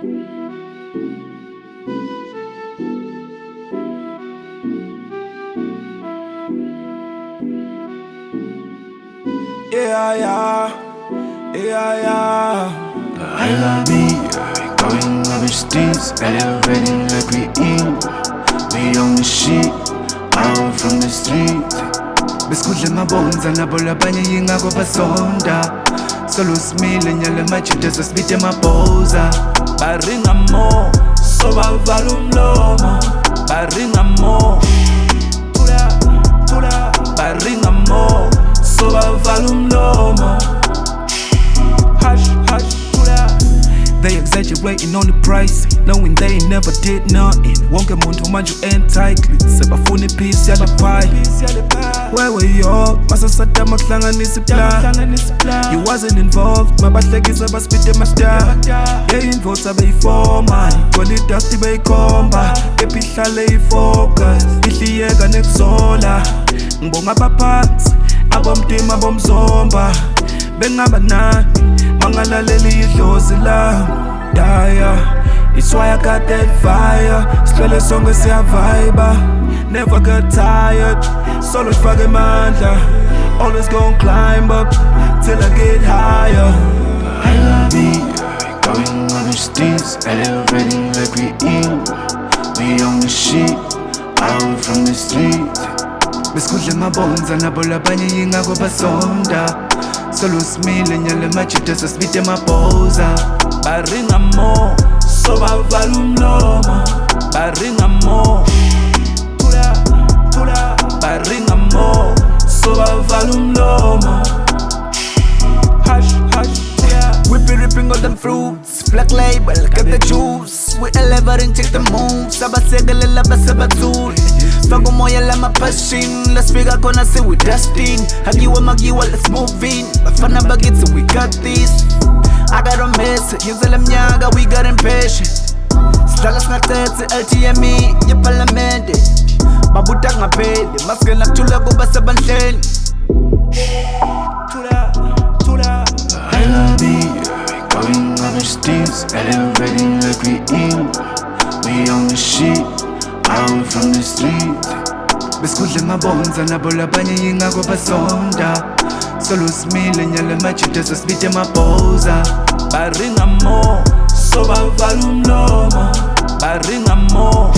Yeah, yeah, yeah, yeah. I love me, going up the streets, elevating like we in. We on the shit, out from the street. Beskudle mabonza nabo labanye yingako basonda. Solo smile nyale machita sasbite mapoza. Baringa mo, so bavala umlomo. Baringa mo, tula. Baringa mo, so bavala umlomo. Hush, tula. They exaggerating on the price, knowing they never did nothing. Wonke muntu manje entitled, sebafuna ipiece yale pie. Where were you? Masasada makuhlanganisa plan. You wasn't involved, mabahlekisa baspite mastar. Yeah, involved abeyifoma, igcwele idust beyikhomba. Kepha ihlale ifocus, ihliyeka nekuzola. Ngibonga abaphansi, abomtima bomzomba. Bengaba nani, mangalaleli idlozi lami. Daya, it's why I got that fire. Shlele sonke siyavibe, never get tired. Solo sifake mandla, always gon' climb up till I get higher. I love me, going on the streets, elevating like we in. We on the shit, out from the street. Beskudle mabonza nabo labanye yingako basonda. Solo smile nyale machita sasbite mapoza. Baringa mo, so bavala umlomo. Baringa mo, tula. Baringa mo, so bavala umlomo. Hush, yeah. We be ripping all them fruits, black label, got the juice. We elevating, check the moves. Sabasegelela basabatul. Fago moya la passion. Let's figure gonna say we dusting. Hagiwa magiwa, let's move in. Bafana bagit, so we got this. I got a mess, yuzela mnyaga, we got impatient. Slala snatetse, LTME, ye parlamente. Babutak ngapeli, maskela kutula kuba sabanhleni. Tula. I love me, going on the streets, elevating like we in. We on the shit, out from the street. Beskudle mabonza nabo labanye yingako basonda. Solo smile nyale machita sasbite mapoza. Baringa mo, so bavala umlomo. Baringa mo,